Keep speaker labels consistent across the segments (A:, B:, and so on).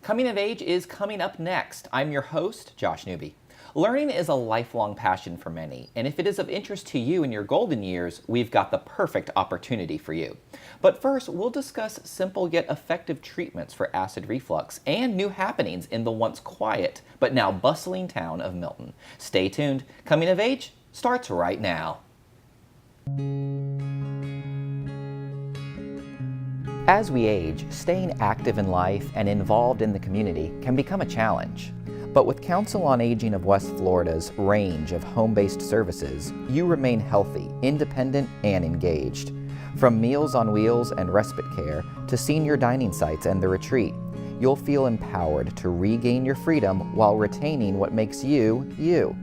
A: Coming of Age is coming up next. I'm your host, Josh Newby. Learning is a lifelong passion for many, and if it is of interest to you in your golden years, we've got the perfect opportunity for you. But first, we'll discuss simple yet effective treatments for acid reflux and new happenings in the once quiet but now bustling town of Milton. Stay tuned. Coming of Age starts right now. As we age, staying active in life and involved in the community can become a challenge. But with Council on Aging of West Florida's range of home-based services, you remain healthy, independent, and engaged. From Meals on Wheels and respite care to senior dining sites and the retreat, you'll feel empowered to regain your freedom while retaining what makes you, you.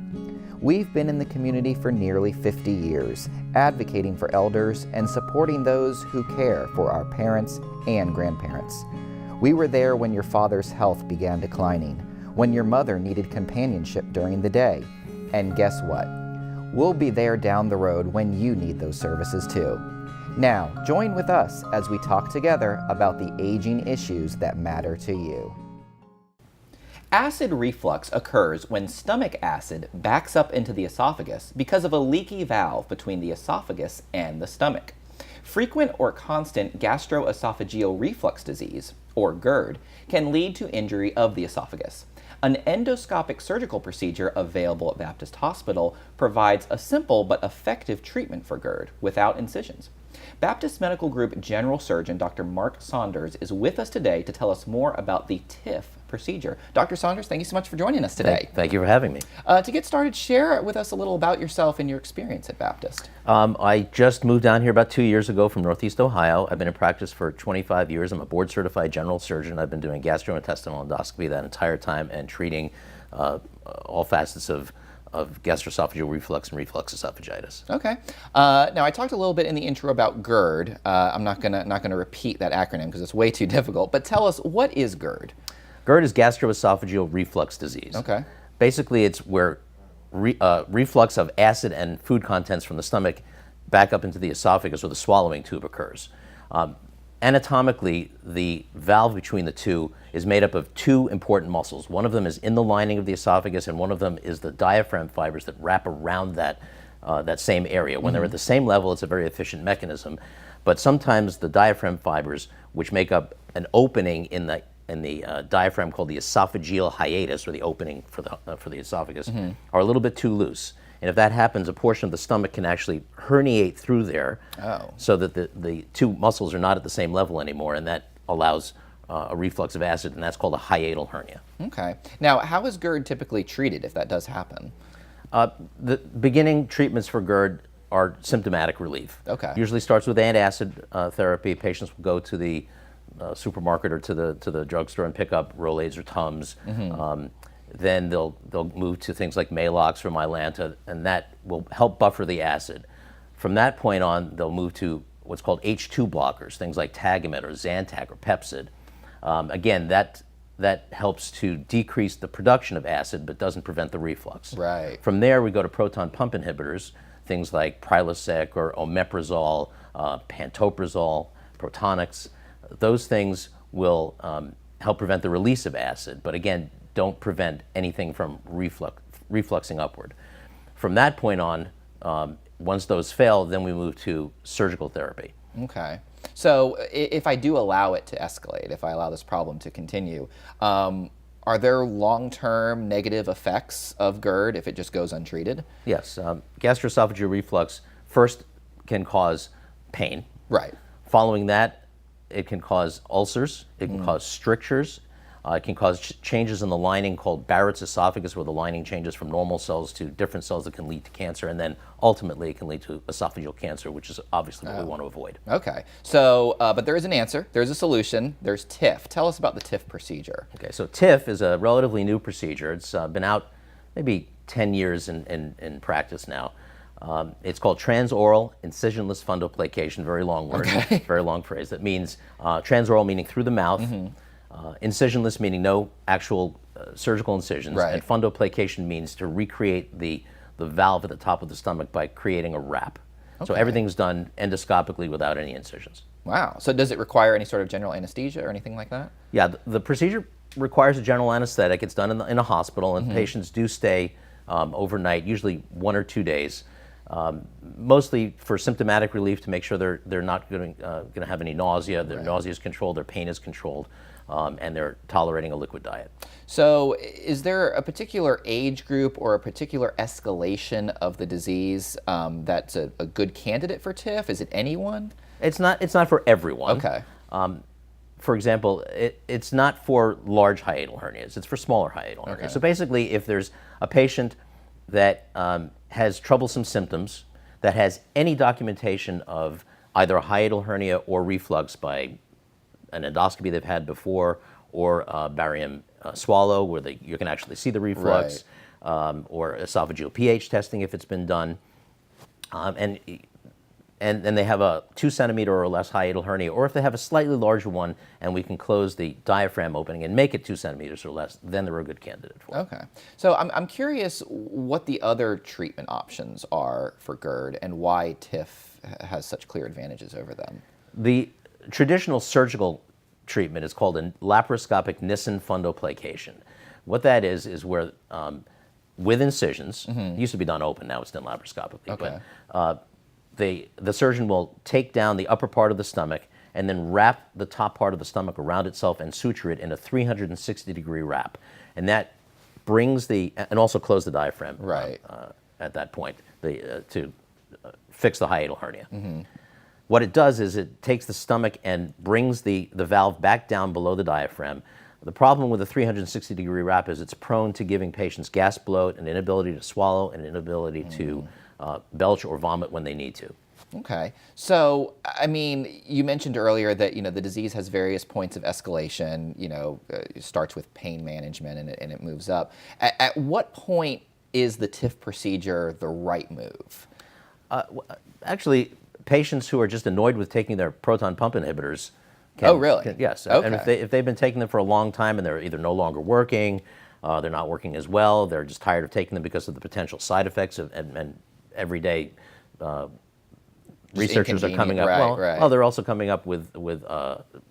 A: We've been in the community for nearly 50 years, advocating for elders and supporting those who care for our parents and grandparents. We were there when your father's health began declining, when your mother needed companionship during the day. And guess what? We'll be there down the road when you need those services too. Now, join with us as we talk together about the aging issues that matter to you. Acid reflux occurs when stomach acid backs up into the esophagus because of a leaky valve between the esophagus and the stomach. Frequent or constant gastroesophageal reflux disease, or GERD, can lead to injury of the esophagus. An endoscopic surgical procedure available at Baptist Hospital provides a simple but effective treatment for GERD without incisions. Baptist Medical Group General Surgeon Dr. Mark Saunders is with us today to tell us more about the TIF procedure. Dr. Saunders, thank you so much for joining us today.
B: Thank you for having me.
A: To get started, share with us a little about yourself and your experience at Baptist.
B: I just moved down here about 2 years ago from Northeast Ohio. I've been in practice for 25 years. I'm a board-certified general surgeon. I've been doing gastrointestinal endoscopy that entire time and treating all facets of gastroesophageal reflux and reflux esophagitis.
A: Okay. Now I talked a little bit in the intro about GERD. I'm not gonna repeat that acronym because it's way too difficult. But tell us, what is GERD?
B: GERD is gastroesophageal reflux disease.
A: Okay.
B: Basically, it's where reflux of acid and food contents from the stomach back up into the esophagus or the swallowing tube occurs. Anatomically, the valve between the two is made up of two important muscles. One of them is in the lining of the esophagus, and one of them is the diaphragm fibers that wrap around that same area. When they're at the same level, it's a very efficient mechanism. But sometimes the diaphragm fibers, which make up an opening in the diaphragm called the esophageal hiatus, or the opening for the esophagus, are a little bit too loose. And if that happens, a portion of the stomach can actually herniate through there, so that the two muscles are not at the same level anymore, and that allows a reflux of acid, and that's called a hiatal hernia.
A: Okay. Now, how is GERD typically treated if that does happen?
B: The beginning treatments for GERD are symptomatic relief.
A: Okay.
B: Usually starts with antacid therapy. Patients will go to the supermarket or to the drugstore and pick up Rolaids or Tums. Then they'll move to things like Maalox or Mylanta, and that will help buffer the acid. From that point on, they'll move to what's called H2 blockers, things like Tagamet or Zantac or Pepcid. Again, that helps to decrease the production of acid but doesn't prevent the reflux.
A: Right.
B: From there, we go to proton pump inhibitors, things like Prilosec or omeprazole, pantoprazole, Protonix. Those things will help prevent the release of acid, but again, don't prevent anything from refluxing upward. From that point on, once those fail, then we move to surgical therapy.
A: Okay. So if I do allow it to escalate, if I allow this problem to continue, are there long-term negative effects of GERD if it just goes untreated?
B: Yes. Gastroesophageal reflux first can cause pain.
A: Right.
B: Following that, it can cause ulcers, it can cause strictures, it can cause changes in the lining called Barrett's esophagus, where the lining changes from normal cells to different cells that can lead to cancer, and then ultimately it can lead to esophageal cancer, which is obviously what we want to avoid.
A: Okay. So, but there is an answer, there's a solution, there's TIF. Tell us about the TIF procedure.
B: Okay, so TIF is a relatively new procedure. It's been out maybe 10 years in practice now. It's called transoral incisionless fundoplication, very long word, very long phrase. That means transoral meaning through the mouth, incisionless meaning no actual surgical incisions, and fundoplication means to recreate the valve at the top of the stomach by creating a wrap. So everything's done endoscopically without any incisions.
A: Wow. So does it require any sort of general anesthesia or anything like that?
B: Yeah, the procedure requires a general anesthetic. It's done in a hospital, and patients do stay overnight, usually 1 or 2 days, mostly for symptomatic relief to make sure they're not going to have any nausea, their nausea is controlled, their pain is controlled, and they're tolerating a liquid diet.
A: So is there a particular age group or a particular escalation of the disease that's a good candidate for TIF? Is it anyone?
B: It's not for everyone.
A: Okay.
B: For example, it's not for large hiatal hernias. It's for smaller hiatal hernias.
A: Okay.
B: So basically, if there's a patient that has troublesome symptoms, that has any documentation of either a hiatal hernia or reflux by an endoscopy they've had before, or barium swallow where you can actually see the reflux, or esophageal pH testing if it's been done, and they have a 2 centimeter or less hiatal hernia, or if they have a slightly larger one and we can close the diaphragm opening and make it 2 centimeters or less, then they're a good candidate for it.
A: Okay. So I'm curious what the other treatment options are for GERD and why TIF has such clear advantages over them.
B: The traditional surgical treatment is called a laparoscopic Nissen fundoplication. What that is where with incisions, it used to be done open, now it's done laparoscopically, but the surgeon will take down the upper part of the stomach and then wrap the top part of the stomach around itself and suture it in a 360-degree wrap. And that brings and also close the diaphragm at that point to fix the hiatal hernia. What it does is it takes the stomach and brings the valve back down below the diaphragm. The problem with a 360-degree wrap is it's prone to giving patients gas bloat, an inability to swallow, and an inability to belch or vomit when they need to.
A: Okay. So, I mean, you mentioned earlier that, the disease has various points of escalation, it starts with pain management and it moves up. At what point is the TIF procedure the right move?
B: Actually, patients who are just annoyed with taking their proton pump inhibitors yes.
A: Okay.
B: And if they've been taking them for a long time and they're either no longer working, they're not working as well, they're just tired of taking them because of the potential side effects and everyday researchers are coming up. Well, they're also coming up with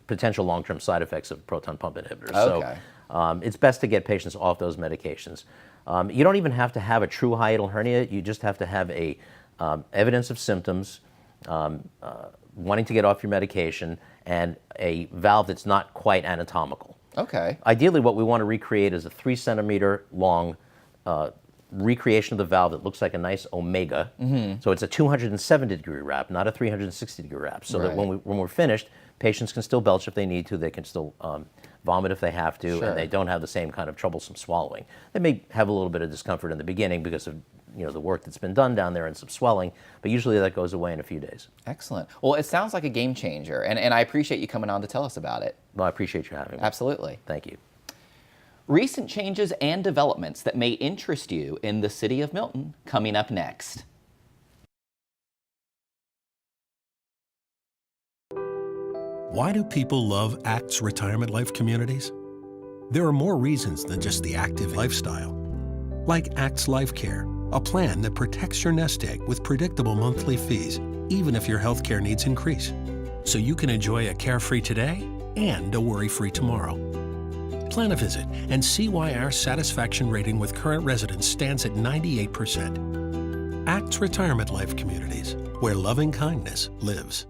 B: potential long-term side effects of proton pump inhibitors.
A: Okay.
B: So it's best to get patients off those medications. You don't even have to have a true hiatal hernia. You just have to have a evidence of symptoms, wanting to get off your medication, and a valve that's not quite anatomical.
A: Okay.
B: Ideally, what we want to recreate is a 3 centimeter long recreation of the valve that looks like a nice omega. So it's a 270-degree wrap, not a 360-degree wrap. So that when we're finished, patients can still belch if they need to. They can still vomit if they have to, and they don't have the same kind of troublesome swallowing. They may have a little bit of discomfort in the beginning because of the work that's been done down there and some swelling, but usually that goes away in a few days.
A: Excellent. Well, it sounds like a game changer, and I appreciate you coming on to tell us about it.
B: Well, I appreciate you having me.
A: Absolutely.
B: Thank you.
A: Recent changes and developments that may interest you in the City of Milton, coming up next.
C: Why do people love ACT's retirement life communities? There are more reasons than just the active lifestyle. Like ACT's Life Care, a plan that protects your nest egg with predictable monthly fees, even if your healthcare needs increase. So you can enjoy a carefree today and a worry-free tomorrow. Plan a visit and see why our satisfaction rating with current residents stands at 98%. ACT's Retirement Life Communities, where loving kindness lives.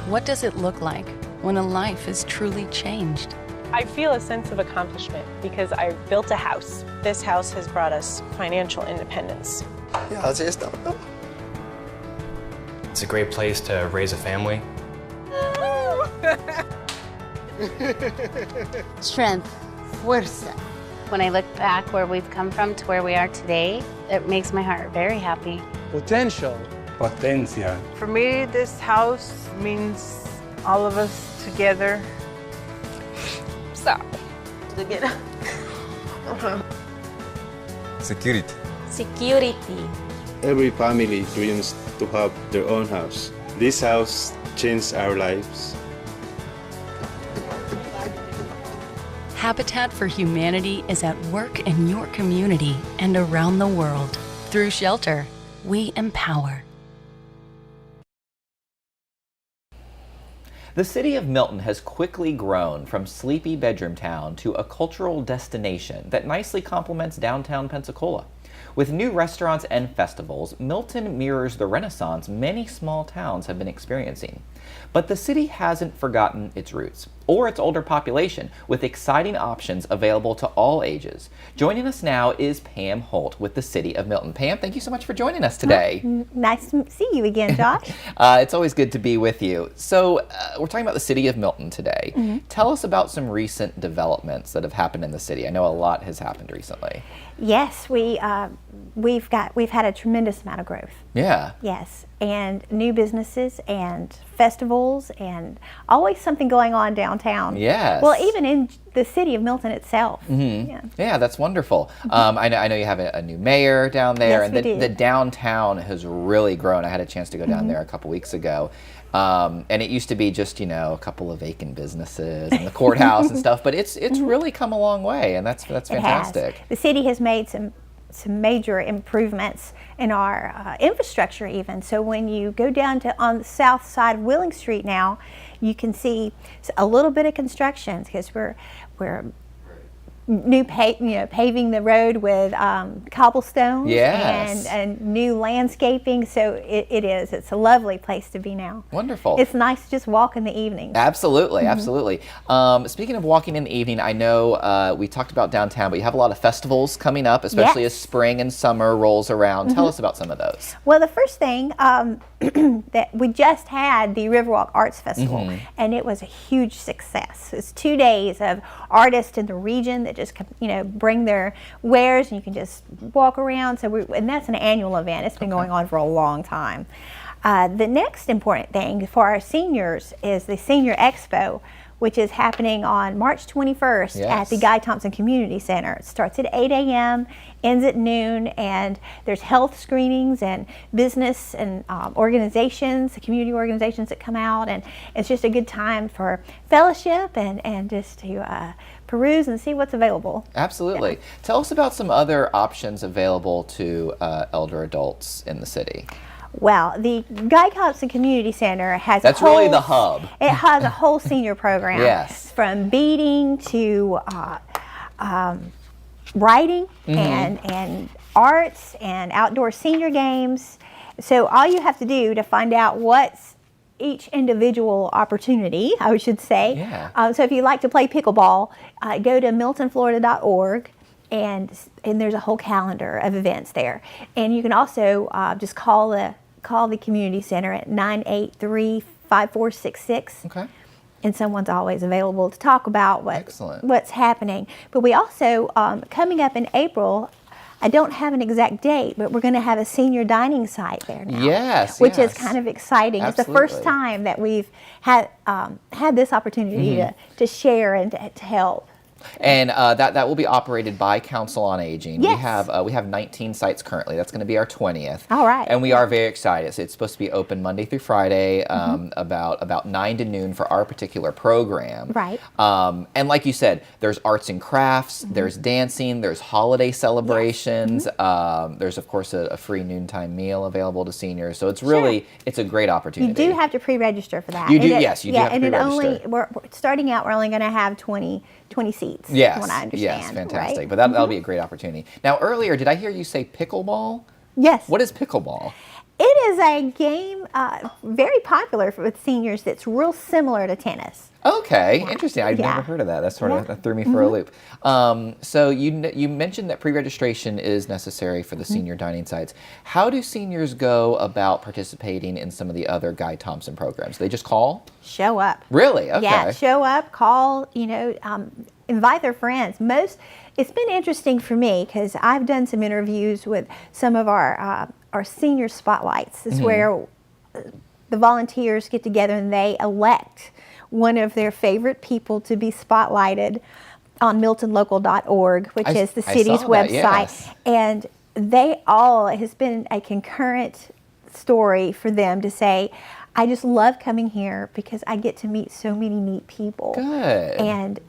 D: What does it look like when a life is truly changed?
E: I feel a sense of accomplishment because I built a house. This house has brought us financial independence.
F: It's a great place to raise a family.
G: Strength, fuerza.
H: When I look back where we've come from to where we are today, it makes my heart very happy.
I: Potential.
J: Potencia.
K: For me, this house means all of us together.
E: Stop.
J: Security.
H: Security.
L: Every family dreams to have their own house. This house changed our lives.
D: Habitat for Humanity is at work in your community and around the world. Through shelter, we empower.
A: The city of Milton has quickly grown from sleepy bedroom town to a cultural destination that nicely complements downtown Pensacola. With new restaurants and festivals, Milton mirrors the renaissance many small towns have been experiencing. But the city hasn't forgotten its roots or its older population, with exciting options available to all ages. Joining us now is Pam Holt with the City of Milton. Pam, thank you so much for joining us today.
I: Nice to see you again, Josh.
A: It's always good to be with you. So we're talking about the City of Milton today. Tell us about some recent developments that have happened in the city. I know a lot has happened recently.
I: Yes, we've had a tremendous amount of growth.
A: Yeah.
I: Yes, and new businesses and festivals and always something going on downtown.
A: Yes.
I: Well, even in the city of Milton itself.
A: Yeah, that's wonderful. I know you have a new mayor down there,
I: Yes,
A: and the downtown has really grown. I had a chance to go down there a couple weeks ago. And it used to be just, a couple of vacant businesses and the courthouse and stuff, but it's really come a long way, and that's fantastic.
I: It has. The city has made some major improvements in our infrastructure even. So when you go down on the south side of Willing Street now, you can see a little bit of construction because we're paving the road with cobblestones and new landscaping. So it's a lovely place to be now.
A: Wonderful.
I: It's nice to just walk in the evening.
A: Absolutely, absolutely. Speaking of walking in the evening, I know we talked about downtown, but you have a lot of festivals coming up, especially as spring and summer rolls around. Tell us about some of those.
I: Well, the first thing that we just had the Riverwalk Arts Festival, and it was a huge success. It's 2 days of artists in the region that just bring their wares, and you can just walk around. And that's an annual event. It's been going on for a long time. The next important thing for our seniors is the Senior Expo, which is happening on March 21st at the Guy Thompson Community Center. It starts at 8 a.m., ends at noon, and there's health screenings and business and organizations, community organizations that come out, and it's just a good time for fellowship and just to peruse and see what's available.
A: Absolutely. Tell us about some other options available to elder adults in the city.
I: Well, the Guy Thompson Community Center has
A: That's really the hub.
I: It has a whole senior program.
A: Yes.
I: From beading to writing and arts and outdoor senior games. So all you have to do to find out what's each individual opportunity, I should say.
A: Yeah.
I: So if you like to play pickleball, go to miltonflorida.org. And there's a whole calendar of events there. And you can also just call the community center at 983-5466.
A: Okay.
I: And someone's always available to talk about what's happening. But we also, coming up in April, I don't have an exact date, but we're going to have a senior dining site there now.
A: Yes,
I: which is kind of exciting.
A: Absolutely.
I: It's the first time that we've had this opportunity to share and to help.
A: And that will be operated by Council on Aging.
I: Yes.
A: We have 19 sites currently. That's going to be our 20th.
I: All right.
A: And we are very excited. So it's supposed to be open Monday through Friday, about 9 to noon for our particular program.
I: Right.
A: And like you said, there's arts and crafts, there's dancing, there's holiday celebrations. There's of course a free noontime meal available to seniors. So it's really it's a great opportunity.
I: You do have to pre-register for that.
A: You do, yes. You do have to
I: pre-register.
A: pre-register.
I: We're starting out. We're only going to have 20 seats.
A: Yes,
I: from what I understand.
A: yes, fantastic.
I: Right?
A: But that'll be a great opportunity. Now, earlier, did I hear you say pickleball?
I: Yes.
A: What is pickleball?
I: It is a game very popular with seniors that's real similar to tennis.
A: Okay, interesting. I've never heard of that. That sort of that threw me for a loop. So you mentioned that pre-registration is necessary for the senior dining sites. How do seniors go about participating in some of the other Guy Thompson programs? They just call?
I: Show up.
A: Really? Okay.
I: Yeah, show up, call, invite their friends. It's been interesting for me because I've done some interviews with some of our senior spotlights. This is where the volunteers get together and they elect one of their favorite people to be spotlighted on miltonlocal.org, which is the city's website.
A: Yes.
I: And it has been a concurrent story for them to say, I just love coming here because I get to meet so many neat people.
A: Good.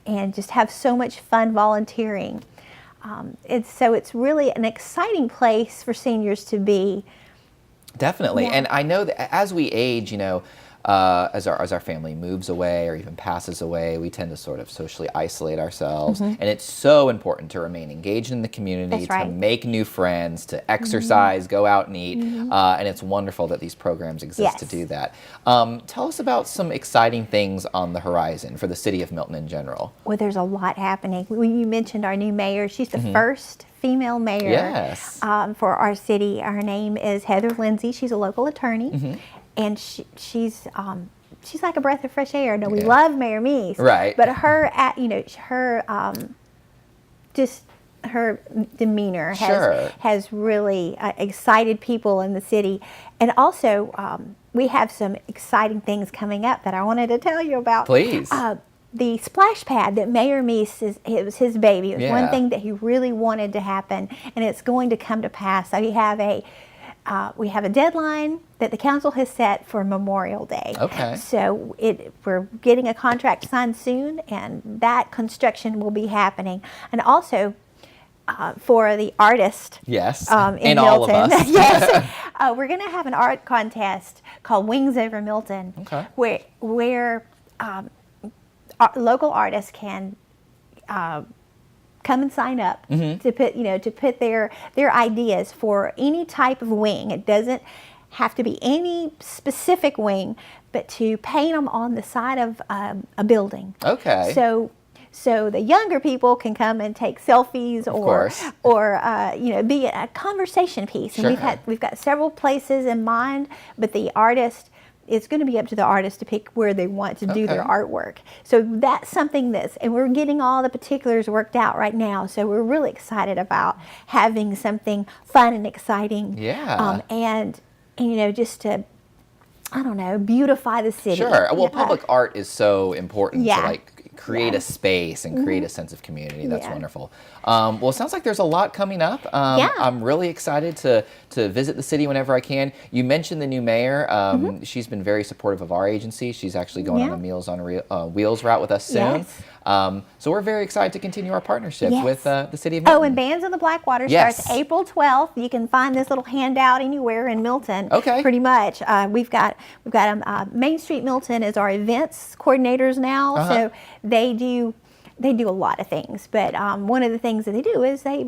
I: And just have so much fun volunteering. It's really an exciting place for seniors to be.
A: Definitely.
I: Yeah.
A: And I know that as we age, as our family moves away or even passes away, we tend to sort of socially isolate ourselves. And it's so important to remain engaged in the community,
I: That's right.
A: to make new friends, to exercise, go out and eat. And it's wonderful that these programs exist to do that. Tell us about some exciting things on the horizon for the City of Milton in general.
I: Well, there's a lot happening. You mentioned our new mayor. She's the first female mayor for our city. Her name is Heather Lindsay. She's a local attorney, and she's like a breath of fresh air. No, we love Mayor Meese,
A: right?
I: But her, her demeanor has really excited people in the city, and also we have some exciting things coming up that I wanted to tell you about.
A: Please.
I: The splash pad that Mayor Meese, it was his baby. It was one thing that he really wanted to happen, and it's going to come to pass. So we have a deadline that the council has set for Memorial Day.
A: Okay.
I: So we're getting a contract signed soon, and that construction will be happening. And also, for the artist in Milton.
A: All of us.
I: Yes. We're going to have an art contest called Wings Over Milton, where local artists can come and sign up to put their ideas for any type of wing. It doesn't have to be any specific wing, but to paint them on the side of a building.
A: Okay.
I: So the younger people can come and take selfies or be a conversation piece. And we've got several places in mind, but the artist, it's going to be up to the artist to pick where they want to do their artwork. So that's something and we're getting all the particulars worked out right now. So we're really excited about having something fun and exciting. And just to, I don't know, beautify the city.
A: Sure. Well, public art is so important to create a space and create a sense of community. That's wonderful. Well, it sounds like there's a lot coming up. I'm really excited to visit the city whenever I can. You mentioned the new mayor. She's been very supportive of our agency. She's actually going on the Meals on Wheels route with us soon. So we're very excited to continue our partnership with the City of Milton.
I: Oh, and Bands of the Blackwater starts April 12th. You can find this little handout anywhere in Milton. Pretty much. We've got Main Street Milton as our events coordinators now. So they do a lot of things. But one of the things that they do is they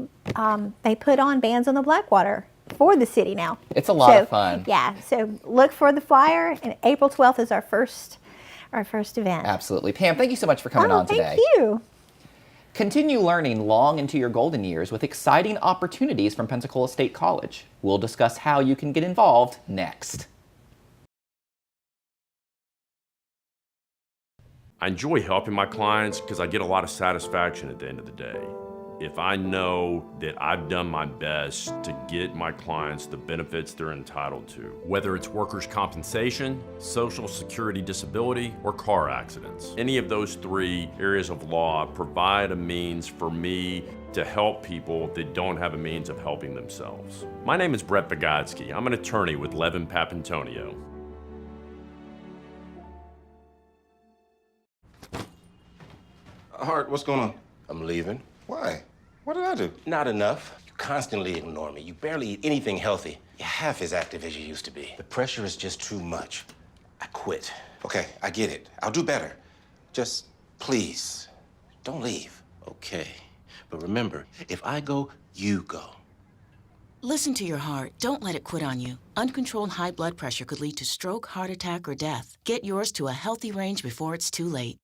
I: put on Bands on the Blackwater for the city now.
A: It's a lot of fun.
I: Yeah. So look for the flyer, and April 12th is our first event.
A: Absolutely. Pam, thank you so much for coming on today.
I: Thank you.
A: Continue learning long into your golden years with exciting opportunities from Pensacola State College. We'll discuss how you can get involved next.
J: I enjoy helping my clients because I get a lot of satisfaction at the end of the day. If I know that I've done my best to get my clients the benefits they're entitled to, whether it's workers' compensation, Social Security disability, or car accidents. Any of those three areas of law provide a means for me to help people that don't have a means of helping themselves. My name is Brett Bogodsky. I'm an attorney with Levin Papantonio.
M: Hart, what's going on? I'm leaving. Why? What did I do? Not enough. You constantly ignore me. You barely eat anything healthy. You're half as active as you used to be. The pressure is just too much. I quit. Okay, I get it. I'll do better. Just, please, don't leave. Okay. But remember, if I go, you go.
N: Listen to your heart. Don't let it quit on you. Uncontrolled high blood pressure could lead to stroke, heart attack, or death. Get yours to a healthy range before it's too late.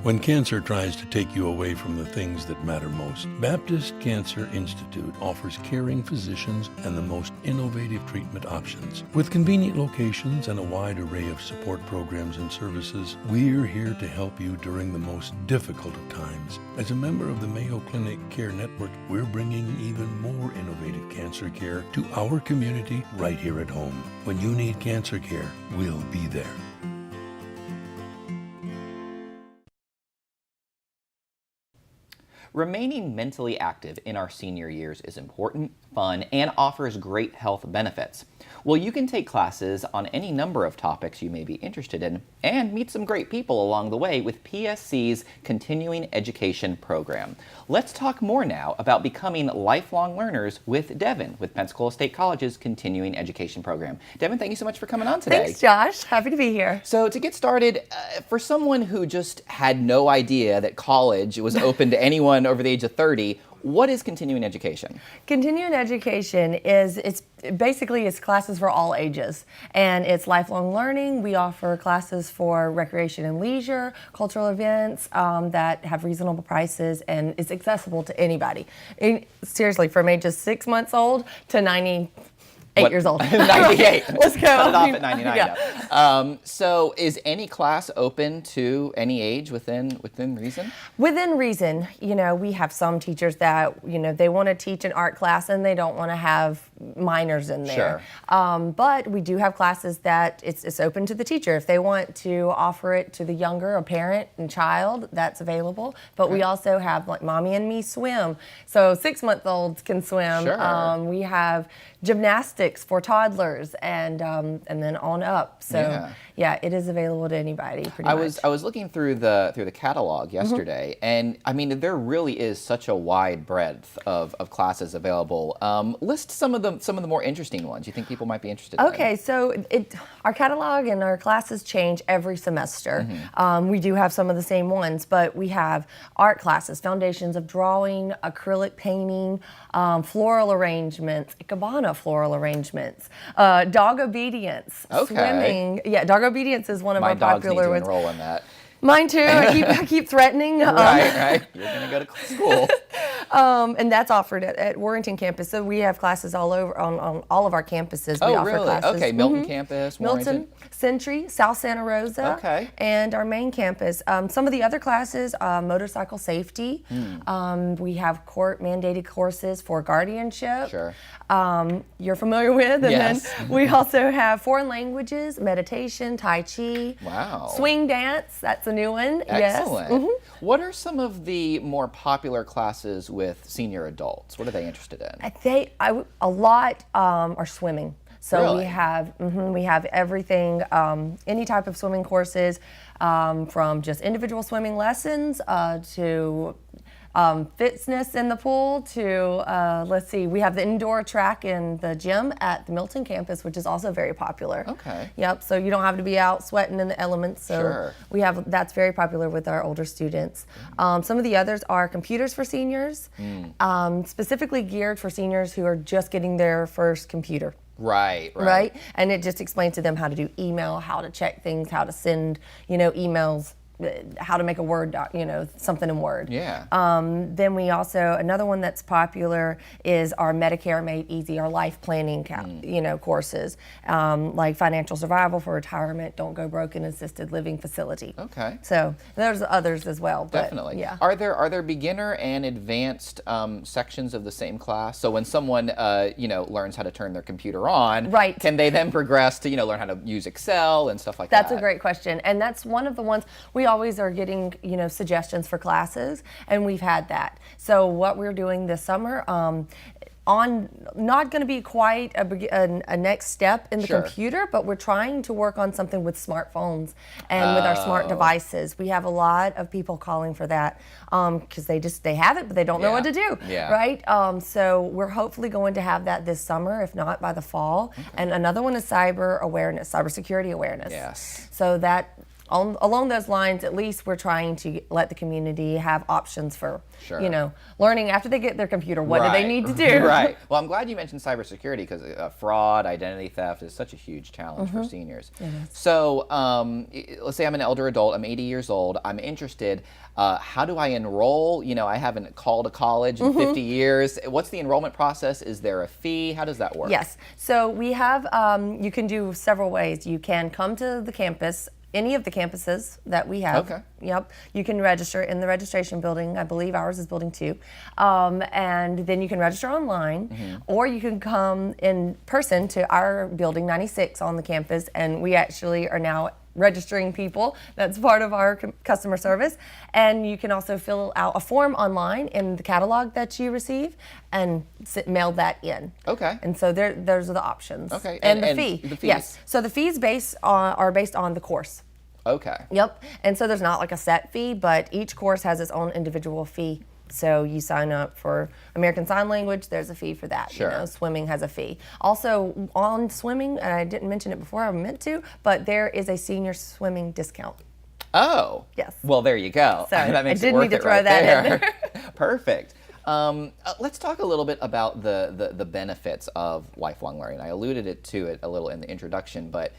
C: When cancer tries to take you away from the things that matter most, Baptist Cancer Institute offers caring physicians and the most innovative treatment options. With convenient locations and a wide array of support programs and services, we're here to help you during the most difficult of times. As a member of the Mayo Clinic Care Network, we're bringing even more innovative cancer care to our community right here at home. When you need cancer care, we'll be there.
A: Remaining mentally active in our senior years is important, fun, and offers great health benefits. Well, you can take classes on any number of topics you may be interested in and meet some great people along the way with PSC's Continuing Education program. Let's talk more now about becoming lifelong learners with Devin with Pensacola State College's Continuing Education program. Devin, thank you so much for coming on today.
O: Thanks, Josh. Happy to be here.
A: So to get started, for someone who just had no idea that college was open to anyone over the age of 30, what is continuing education?
O: Continuing education it's classes for all ages, and it's lifelong learning. We offer classes for recreation and leisure, cultural events that have reasonable prices, and it's accessible to anybody. Seriously, from ages 6 months old to 98 years old.
A: 98.
O: Let's go.
A: Cut it off at 99.
O: Yeah.
A: So is any class open to any age within reason?
O: Within reason. We have some teachers that, they want to teach an art class and they don't want to have minors in there.
A: Sure.
O: But we do have classes that it's open to the teacher. If they want to offer it to the younger, a parent and child, that's available. But we also have like Mommy and Me Swim. So 6-month-olds can swim.
A: Sure.
O: We have gymnastics for toddlers and then on up. So yeah, it is available to anybody pretty much.
A: I was looking through the catalog yesterday, and I mean there really is such a wide breadth of classes available. List some of the more interesting ones you think people might be interested in.
O: Okay, so our catalog and our classes change every semester. We do have some of the same ones, but we have art classes, foundations of drawing, acrylic painting, floral arrangements, ikebana floral arrangements, dog obedience, swimming. Yeah, dog obedience is one of
A: my
O: our popular
A: ones.
O: ones.
A: My dogs need to enroll in that.
O: Mine too. I keep threatening.
A: Right. You're going to go to school.
O: And that's offered at Warrington campus. So we have classes all over on all of our campuses. We offer
A: really?
O: classes.
A: Okay, Milton campus, Warrington.
O: Milton, Century, South Santa Rosa.
A: Okay.
O: And our main campus. Some of the other classes, motorcycle safety. We have court-mandated courses for guardianship.
A: Sure.
O: You're familiar with. And
A: yes.
O: then we also have foreign languages, meditation, Tai Chi.
A: Wow.
O: Swing dance. That's a new one.
A: Excellent.
O: Yes.
A: What are some of the more popular classes with senior adults? What are they interested in?
O: A lot are swimming. So
A: really?
O: we have everything, any type of swimming courses, from just individual swimming lessons to fitness in the pool to, we have the indoor track in the gym at the Milton campus, which is also very popular.
A: Okay.
O: Yep, so you don't have to be out sweating in the elements. So
A: sure.
O: That's very popular with our older students. Some of the others are computers for seniors, specifically geared for seniors who are just getting their first computer.
A: Right.
O: And it just explains to them how to do email, how to check things, how to send, emails, how to make a Word doc, something in Word.
A: Yeah.
O: Then we also, another one that's popular is our Medicare Made Easy, our life planning, courses, like financial survival for retirement, don't go broke in assisted living facility.
A: Okay.
O: So there's others as well. But,
A: definitely.
O: Yeah.
A: Are there beginner and advanced sections of the same class? So when someone learns how to turn their computer on,
O: right,
A: can they then progress to learn how to use Excel and stuff like that?
O: That's a great question, and that's one of the ones we always are getting suggestions for classes, and we've had that. So what we're doing this summer, on not going to be quite a next step in the
A: sure.
O: computer, but we're trying to work on something with smartphones and with our smart devices. We have a lot of people calling for that because they have it, but they don't know what to do, right? So we're hopefully going to have that this summer, if not by the fall. Okay. And another one is cybersecurity awareness.
A: Yes.
O: So that along those lines, at least we're trying to let the community have options for, learning after they get their computer. What do they need to do?
A: Right. Well, I'm glad you mentioned cybersecurity because fraud, identity theft is such a huge challenge for seniors. So let's say I'm an elder adult, I'm 80 years old, I'm interested. How do I enroll? I haven't called a college in 50 years. What's the enrollment process? Is there a fee? How does that work?
O: Yes. So we have, you can do several ways. You can come to the campus, any of the campuses that we have.
A: Okay.
O: Yep. You can register in the registration building. I believe ours is building 2. And then you can register online, or you can come in person to our building 96 on the campus, and we actually are now registering people. That's part of our customer service. And you can also fill out a form online in the catalog that you receive and mail that in.
A: Okay.
O: And so those are the options.
A: Okay.
O: And the fee.
A: The fees.
O: Yes. So the fees are based on the course.
A: Okay.
O: Yep. And so there's not like a set fee, but each course has its own individual fee. So you sign up for American Sign Language, there's a fee for that.
A: Sure.
O: You know, swimming has a fee. Also on swimming, and I didn't mention it before, I meant to, but there is a senior swimming discount.
A: Oh.
O: Yes.
A: Well, there you go.
O: Sorry,
A: That makes
O: I did
A: it worth
O: need to
A: it
O: throw
A: right
O: that in
A: there.
O: there.
A: Perfect. Let's talk a little bit about the benefits of lifelong learning. I alluded to it a little in the introduction, but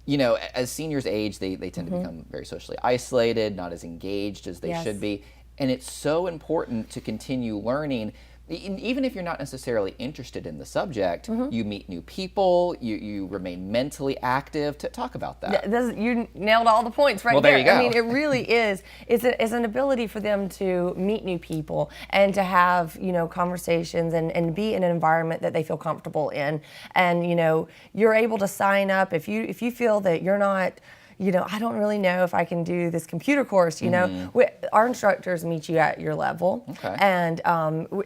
A: you know, as seniors age, they tend to become very socially isolated, not as engaged as they should be. And it's so important to continue learning. Even if you're not necessarily interested in the subject, you meet new people, you remain mentally active. Talk about that.
O: You nailed all the points right
A: there. Well, there you go.
O: I mean, it really is. It's an ability for them to meet new people and to have, you know, conversations and be in an environment that they feel comfortable in. And, you know, you're able to sign up if you feel that you're not, you know, I don't really know if I can do this computer course, you know. Our instructors meet you at your level.
A: Okay.
O: And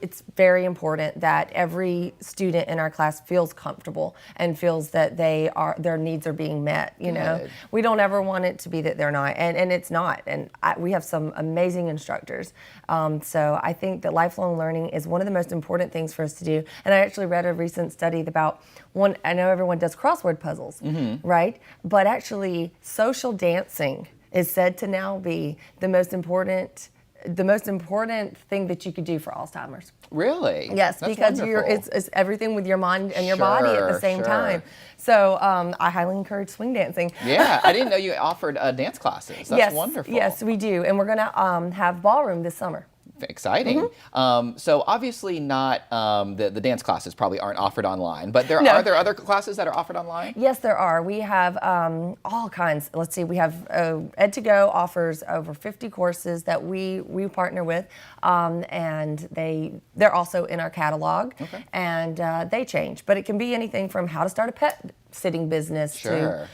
O: it's very important that every student in our class feels comfortable and feels that their needs are being met, you know. We don't ever want it to be that they're not, and it's not. And we have some amazing instructors. So I think that lifelong learning is one of the most important things for us to do. And I actually read a recent study about I know everyone does crossword puzzles, right? But actually, social dancing is said to now be the most important thing that you could do for Alzheimer's.
A: Really?
O: Yes,
A: That's
O: because
A: wonderful.
O: it's everything with your mind and your body at the same time. So I highly encourage swing dancing.
A: Yeah, I didn't know you offered dance classes. That's wonderful.
O: Yes, we do, and we're gonna have ballroom this summer.
A: Exciting. So obviously not the dance classes probably aren't offered online, but are there other classes that are offered online?
O: Yes, there are. We have all kinds. Let's see. We have Ed2Go offers over 50 courses that we partner with, and they're also in our catalog. Okay. And they change, but it can be anything from how to start a pet sitting business to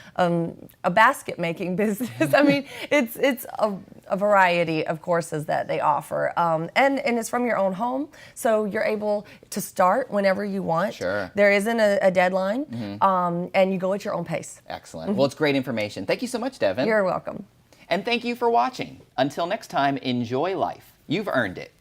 O: a basket making business. I mean, it's a variety of courses that they offer, and it's from your own home, so you're able to start whenever you want.
A: Sure.
O: There isn't a deadline, and you go at your own pace.
A: Excellent. Well, it's great information. Thank you so much, Devin.
O: You're welcome.
A: And thank you for watching. Until next time, enjoy life. You've earned it.